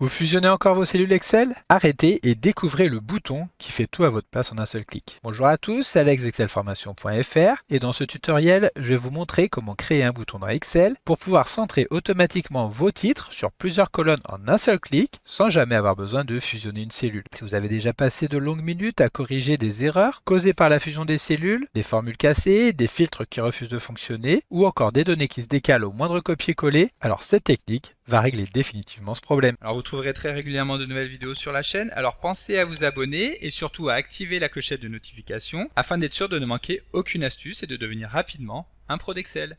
Vous fusionnez encore vos cellules Excel? Arrêtez et découvrez le bouton qui fait tout à votre place en un seul clic. Bonjour à tous, c'est Alex d'excelformation.fr et dans ce tutoriel, je vais vous montrer comment créer un bouton dans Excel pour pouvoir centrer automatiquement vos titres sur plusieurs colonnes en un seul clic sans jamais avoir besoin de fusionner une cellule. Si vous avez déjà passé de longues minutes à corriger des erreurs causées par la fusion des cellules, des formules cassées, des filtres qui refusent de fonctionner ou encore des données qui se décalent au moindre copier-coller, alors cette technique va régler définitivement ce problème. Alors vous trouverez très régulièrement de nouvelles vidéos sur la chaîne, alors pensez à vous abonner et surtout à activer la clochette de notification afin d'être sûr de ne manquer aucune astuce et de devenir rapidement un pro d'Excel.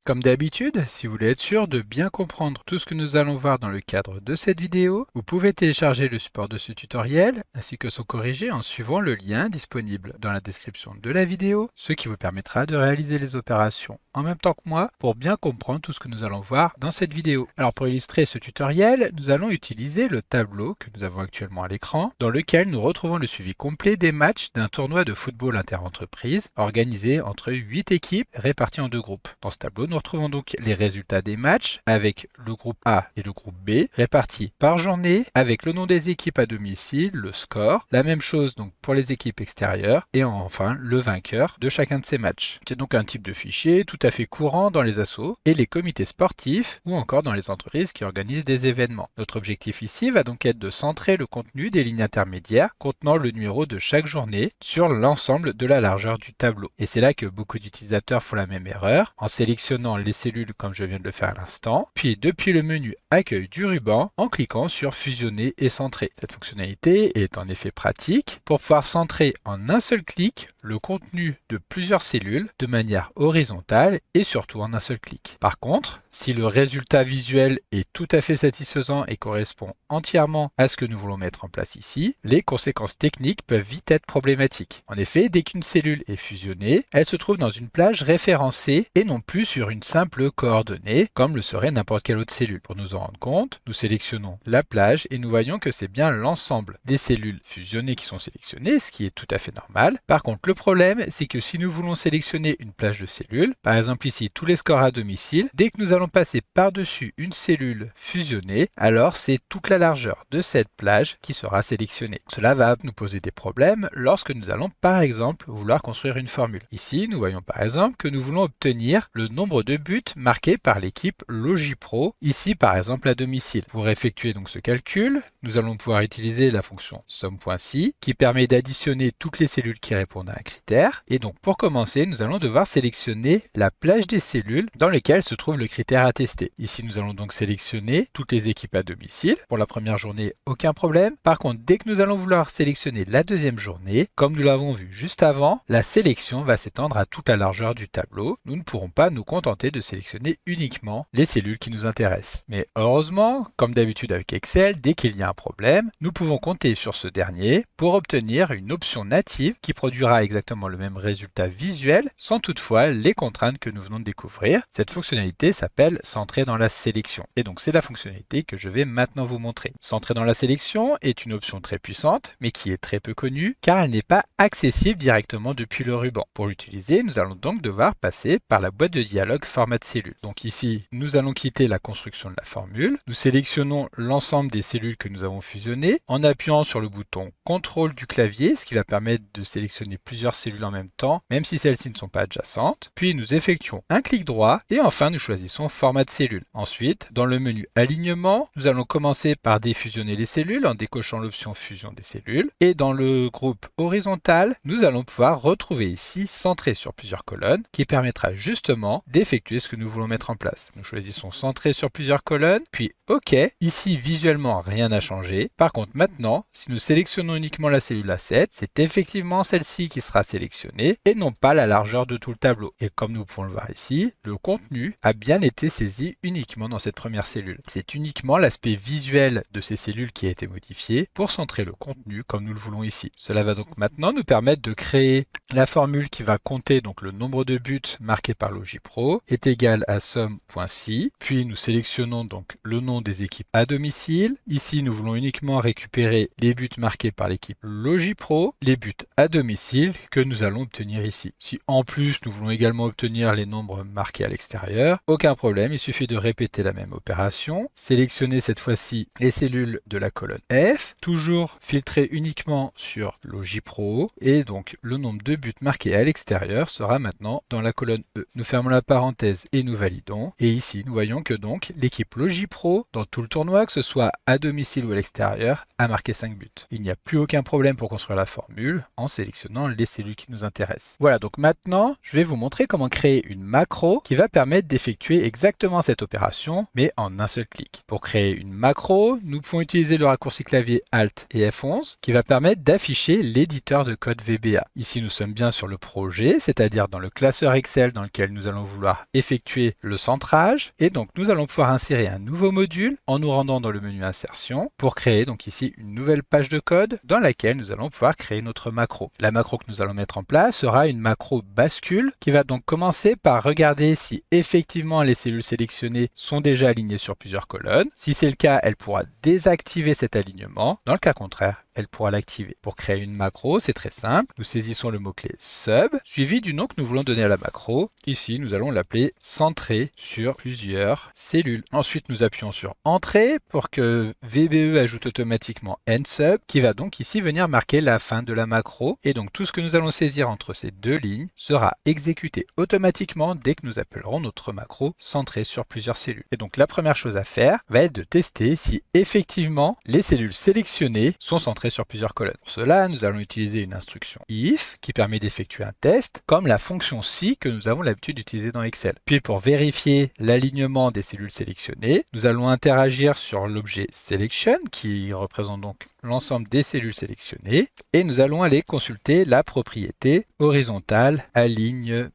Comme d'habitude, si vous voulez être sûr de bien comprendre tout ce que nous allons voir dans le cadre de cette vidéo, vous pouvez télécharger le support de ce tutoriel ainsi que son corrigé en suivant le lien disponible dans la description de la vidéo, ce qui vous permettra de réaliser les opérations en même temps que moi pour bien comprendre tout ce que nous allons voir dans cette vidéo. Alors pour illustrer ce tutoriel, nous allons utiliser le tableau que nous avons actuellement à l'écran dans lequel nous retrouvons le suivi complet des matchs d'un tournoi de football interentreprise organisé entre 8 équipes réparties en deux groupes. Dans ce tableau, nous retrouvons donc les résultats des matchs avec le groupe A et le groupe B répartis par journée avec le nom des équipes à domicile, le score, la même chose donc pour les équipes extérieures et enfin le vainqueur de chacun de ces matchs. C'est donc un type de fichier tout à fait courant dans les assos et les comités sportifs ou encore dans les entreprises qui organisent des événements. Notre objectif ici va donc être de centrer le contenu des lignes intermédiaires contenant le numéro de chaque journée sur l'ensemble de la largeur du tableau. Et c'est là que beaucoup d'utilisateurs font la même erreur en sélectionnant les cellules comme je viens de le faire à l'instant, puis depuis le menu Accueil du ruban en cliquant sur Fusionner et centrer. Cette fonctionnalité est en effet pratique pour pouvoir centrer en un seul clic le contenu de plusieurs cellules de manière horizontale et surtout en un seul clic. Par contre, si le résultat visuel est tout à fait satisfaisant et correspond entièrement à ce que nous voulons mettre en place ici, les conséquences techniques peuvent vite être problématiques. En effet, dès qu'une cellule est fusionnée, elle se trouve dans une plage référencée et non plus sur une simple coordonnée comme le serait n'importe quelle autre cellule. Pour nous en rendre compte, nous sélectionnons la plage et nous voyons que c'est bien l'ensemble des cellules fusionnées qui sont sélectionnées, ce qui est tout à fait normal. Par contre, le problème, c'est que si nous voulons sélectionner une plage de cellules, par exemple ici tous les scores à domicile, dès que nous allons passer par-dessus une cellule fusionnée, alors c'est toute la largeur de cette plage qui sera sélectionnée. Cela va nous poser des problèmes lorsque nous allons par exemple vouloir construire une formule. Ici, nous voyons par exemple que nous voulons obtenir le nombre de buts marqués par l'équipe Logipro, ici par exemple à domicile. Pour effectuer donc ce calcul, nous allons pouvoir utiliser la fonction somme.si qui permet d'additionner toutes les cellules qui répondent à un critère. Et donc pour commencer, nous allons devoir sélectionner la plage des cellules dans lesquelles se trouve le critère à tester. Ici, nous allons donc sélectionner toutes les équipes à domicile. Pour la première journée, aucun problème. Par contre, dès que nous allons vouloir sélectionner la deuxième journée, comme nous l'avons vu juste avant, la sélection va s'étendre à toute la largeur du tableau. Nous ne pourrons pas nous contenter de sélectionner uniquement les cellules qui nous intéressent. Mais heureusement, comme d'habitude avec Excel, dès qu'il y a un problème, nous pouvons compter sur ce dernier pour obtenir une option native qui produira exactement le même résultat visuel sans toutefois les contraintes que nous venons de découvrir. Cette fonctionnalité s'appelle Centrer dans la sélection. Et donc c'est la fonctionnalité que je vais maintenant vous montrer. Centrer dans la sélection est une option très puissante mais qui est très peu connue car elle n'est pas accessible directement depuis le ruban. Pour l'utiliser, nous allons donc devoir passer par la boîte de dialogue format de cellules. Donc ici, nous allons quitter la construction de la formule. Nous sélectionnons l'ensemble des cellules que nous avons fusionnées en appuyant sur le bouton CTRL du clavier, ce qui va permettre de sélectionner plusieurs cellules en même temps, même si celles-ci ne sont pas adjacentes. Puis nous effectuons un clic droit et enfin nous choisissons format de cellule. Ensuite, dans le menu alignement, nous allons commencer par défusionner les cellules en décochant l'option fusion des cellules. Et dans le groupe horizontal, nous allons pouvoir retrouver ici centrer sur plusieurs colonnes qui permettra justement d'effectuer ce que nous voulons mettre en place. Nous choisissons centrer sur plusieurs colonnes, puis OK. Ici, visuellement, rien n'a changé. Par contre, maintenant, si nous sélectionnons uniquement la cellule A7, c'est effectivement celle-ci qui sera sélectionnée et non pas la largeur de tout le tableau. Et comme nous pouvons le voir ici, le contenu a bien été été saisi uniquement dans cette première cellule. C'est uniquement l'aspect visuel de ces cellules qui a été modifié pour centrer le contenu comme nous le voulons ici. Cela va donc maintenant nous permettre de créer la formule qui va compter donc le nombre de buts marqués par Logipro est égal à sum.si. Puis nous sélectionnons donc le nom des équipes à domicile. Ici, nous voulons uniquement récupérer les buts marqués par l'équipe Logipro, les buts à domicile que nous allons obtenir ici. Si en plus nous voulons également obtenir les nombres marqués à l'extérieur, aucun problème, il suffit de répéter la même opération. Sélectionner cette fois-ci les cellules de la colonne F, toujours filtrer uniquement sur Logipro et donc le nombre de buts marqués à l'extérieur sera maintenant dans la colonne E. Nous fermons la parenthèse et nous validons. Et ici, nous voyons que donc l'équipe Logipro, dans tout le tournoi, que ce soit à domicile ou à l'extérieur, a marqué 5 buts. Il n'y a plus aucun problème pour construire la formule en sélectionnant les cellules qui nous intéressent. Voilà, donc maintenant, je vais vous montrer comment créer une macro qui va permettre d'effectuer exactement cette opération, mais en un seul clic. Pour créer une macro, nous pouvons utiliser le raccourci clavier Alt et F11 qui va permettre d'afficher l'éditeur de code VBA. Ici, nous sommes bien sur le projet, c'est-à-dire dans le classeur Excel dans lequel nous allons vouloir effectuer le centrage. Et donc, nous allons pouvoir insérer un nouveau module en nous rendant dans le menu Insertion pour créer donc ici une nouvelle page de code dans laquelle nous allons pouvoir créer notre macro. La macro que nous allons mettre en place sera une macro bascule qui va donc commencer par regarder si effectivement les cellules sélectionnées sont déjà alignées sur plusieurs colonnes. Si c'est le cas, elle pourra désactiver cet alignement. Dans le cas contraire, elle pourra l'activer. Pour créer une macro, c'est très simple. Nous saisissons le mot-clé sub, suivi du nom que nous voulons donner à la macro. Ici, nous allons l'appeler centré sur plusieurs cellules. Ensuite, nous appuyons sur entrée pour que VBE ajoute automatiquement endsub, qui va donc ici venir marquer la fin de la macro. Et donc, tout ce que nous allons saisir entre ces deux lignes sera exécuté automatiquement dès que nous appellerons notre macro centré sur plusieurs cellules. Et donc, la première chose à faire va être de tester si effectivement les cellules sélectionnées sont centrées sur plusieurs colonnes. Pour cela, nous allons utiliser une instruction if qui permet d'effectuer un test comme la fonction si que nous avons l'habitude d'utiliser dans Excel. Puis pour vérifier l'alignement des cellules sélectionnées, nous allons interagir sur l'objet selection qui représente donc l'ensemble des cellules sélectionnées et nous allons aller consulter la propriété horizontale alignment.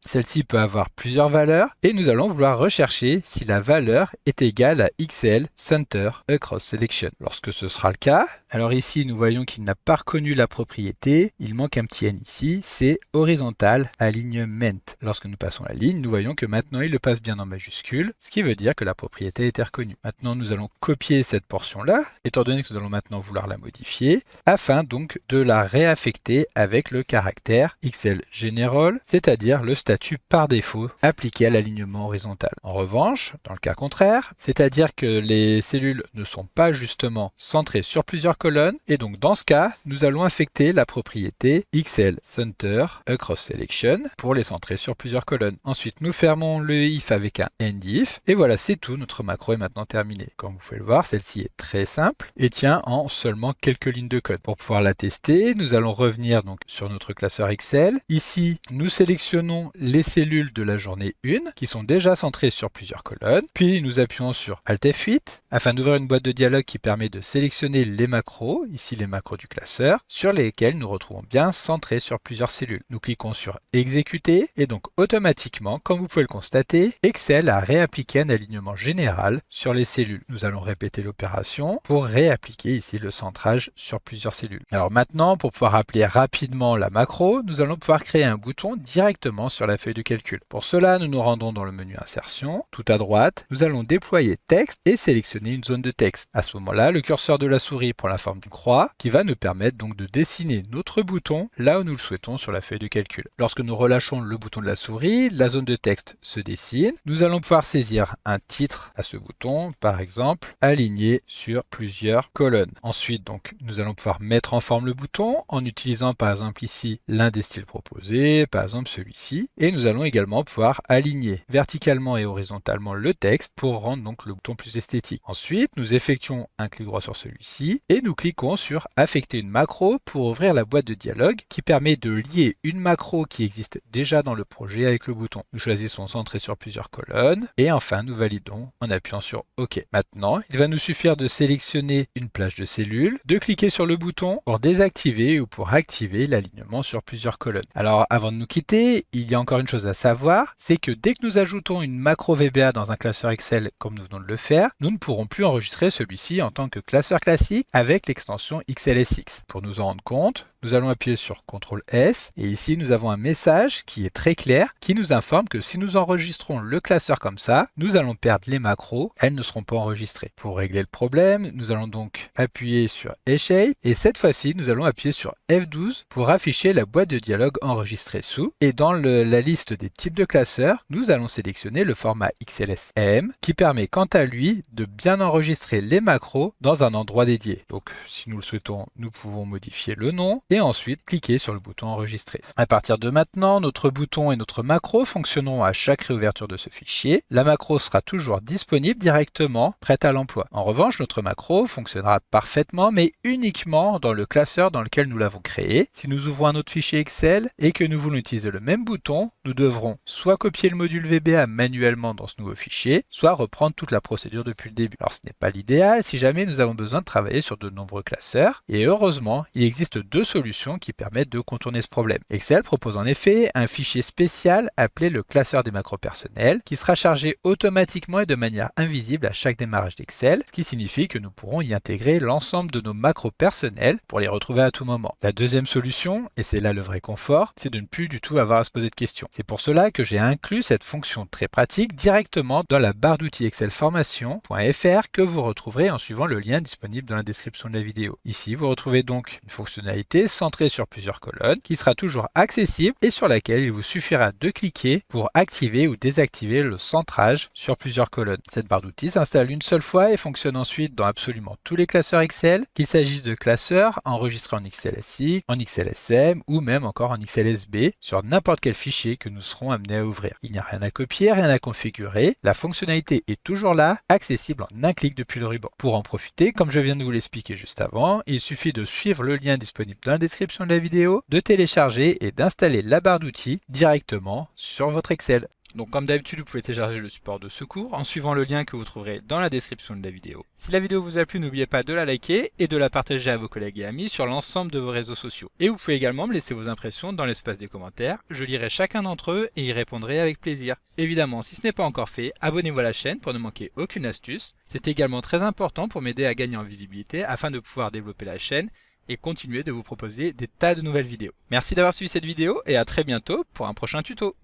Celle-ci peut avoir plusieurs valeurs et nous allons vouloir rechercher si la valeur est égale à XL Center Across Selection. Lorsque ce sera le cas, alors ici nous voyons qu'il n'a pas reconnu la propriété, il manque un petit n ici, c'est horizontal alignement. Lorsque nous passons la ligne, nous voyons que maintenant il le passe bien en majuscule, ce qui veut dire que la propriété a été reconnue. Maintenant nous allons copier cette portion-là, étant donné que nous allons maintenant vouloir la modifier, afin donc de la réaffecter avec le caractère XL General, c'est-à-dire le statut par défaut appliqué à l'alignement horizontal. En revanche, dans le cas contraire, c'est-à-dire que les cellules ne sont pas justement centrées sur plusieurs colonnes, et donc dans ce cas, nous allons affecter la propriété XL Center Across Selection pour les centrer sur plusieurs colonnes. Ensuite, nous fermons le if avec un end if, et voilà, c'est tout, notre macro est maintenant terminée. Comme vous pouvez le voir, celle-ci est très simple et tient en seulement quelques lignes de code. Pour pouvoir la tester, nous allons revenir donc sur notre classeur Excel. Ici, nous sélectionnons les cellules de la journée 1 qui sont déjà centrées sur plusieurs colonnes. Puis nous appuyons sur Alt F8 afin d'ouvrir une boîte de dialogue qui permet de sélectionner les macros, ici les macros du classeur, sur lesquels nous retrouvons bien centrés sur plusieurs cellules. Nous cliquons sur Exécuter et donc automatiquement, comme vous pouvez le constater, Excel a réappliqué un alignement général sur les cellules. Nous allons répéter l'opération pour réappliquer ici le centrage sur plusieurs cellules. Alors maintenant, pour pouvoir appeler rapidement la macro, nous allons pouvoir créer un bouton directement sur la feuille de calcul. Pour cela, nous nous rendons dans le menu Insertion. Tout à droite, nous allons déployer texte et sélectionner une zone de texte. À ce moment-là, le curseur de la souris prend la forme d'une croix qui va nous permettre donc de dessiner notre bouton là où nous le souhaitons sur la feuille de calcul. Lorsque nous relâchons le bouton de la souris, la zone de texte se dessine. Nous allons pouvoir saisir un titre à ce bouton, par exemple, aligné sur plusieurs colonnes. Ensuite, donc, nous allons pouvoir mettre en forme le bouton en utilisant par exemple ici l'un des styles proposés, par exemple celui-ci. Et nous allons également pouvoir aligner verticalement et horizontalement le texte pour rendre donc le bouton plus esthétique. Ensuite, nous effectuons un clic droit sur celui-ci et nous cliquons sur affecter une macro pour ouvrir la boîte de dialogue qui permet de lier une macro qui existe déjà dans le projet avec le bouton. Nous choisissons centrer sur plusieurs colonnes et enfin nous validons en appuyant sur OK. Maintenant, il va nous suffire de sélectionner une plage de cellules cellule, de cliquer sur le bouton pour désactiver ou pour activer l'alignement sur plusieurs colonnes. Alors avant de nous quitter, il y a encore une chose à savoir, c'est que dès que nous ajoutons une macro VBA dans un classeur Excel comme nous venons de le faire, nous ne pourrons plus enregistrer celui-ci en tant que classeur classique avec l'extension XLSX. Pour nous en rendre compte, nous allons appuyer sur CTRL S et ici nous avons un message qui est très clair qui nous informe que si nous enregistrons le classeur comme ça, nous allons perdre les macros, elles ne seront pas enregistrées. Pour régler le problème, nous allons donc appuyer sur Escape et cette fois-ci nous allons appuyer sur F12 pour afficher la boîte de dialogue enregistrée sous et dans la liste des types de classeurs, nous allons sélectionner le format XLSM qui permet quant à lui de bien enregistrer les macros dans un endroit dédié. Donc si nous le souhaitons, nous pouvons modifier le nom et ensuite cliquer sur le bouton enregistrer. À partir de maintenant, notre bouton et notre macro fonctionneront à chaque réouverture de ce fichier. La macro sera toujours disponible directement, prête à l'emploi. En revanche, notre macro fonctionnera parfaitement, mais uniquement dans le classeur dans lequel nous l'avons créé. Si nous ouvrons un autre fichier Excel et que nous voulons utiliser le même bouton, nous devrons soit copier le module VBA manuellement dans ce nouveau fichier, soit reprendre toute la procédure depuis le début. Alors ce n'est pas l'idéal si jamais nous avons besoin de travailler sur de nombreux classeurs, et heureusement, il existe deux solutions qui permettent de contourner ce problème. Excel propose en effet un fichier spécial appelé le classeur des macros personnels qui sera chargé automatiquement et de manière invisible à chaque démarrage d'Excel, ce qui signifie que nous pourrons y intégrer l'ensemble de nos macros personnels pour les retrouver à tout moment. La deuxième solution, et c'est là le vrai confort, c'est de ne plus du tout avoir à se poser de questions. C'est pour cela que j'ai inclus cette fonction très pratique directement dans la barre d'outils Excel formation.fr que vous retrouverez en suivant le lien disponible dans la description de la vidéo. Ici, vous retrouvez donc une fonctionnalité centrée sur plusieurs colonnes qui sera toujours accessible et sur laquelle il vous suffira de cliquer pour activer ou désactiver le centrage sur plusieurs colonnes. Cette barre d'outils s'installe une seule fois et fonctionne ensuite dans absolument tous les classeurs Excel, qu'il s'agisse de classeurs enregistrés en XLSX, en XLSM ou même encore en XLSB sur n'importe quel fichier que nous serons amenés à ouvrir. Il n'y a rien à copier, rien à configurer, la fonctionnalité est toujours là, accessible en un clic depuis le ruban. Pour en profiter, comme je viens de vous l'expliquer juste avant, il suffit de suivre le lien disponible dans la description de la vidéo, de télécharger et d'installer la barre d'outils directement sur votre Excel. Donc comme d'habitude, vous pouvez télécharger le support de secours en suivant le lien que vous trouverez dans la description de la vidéo. Si la vidéo vous a plu, n'oubliez pas de la liker et de la partager à vos collègues et amis sur l'ensemble de vos réseaux sociaux. Et vous pouvez également me laisser vos impressions dans l'espace des commentaires, je lirai chacun d'entre eux et y répondrai avec plaisir. Évidemment, si ce n'est pas encore fait, abonnez-vous à la chaîne pour ne manquer aucune astuce. C'est également très important pour m'aider à gagner en visibilité afin de pouvoir développer la chaîne et continuer de vous proposer des tas de nouvelles vidéos. Merci d'avoir suivi cette vidéo et à très bientôt pour un prochain tuto.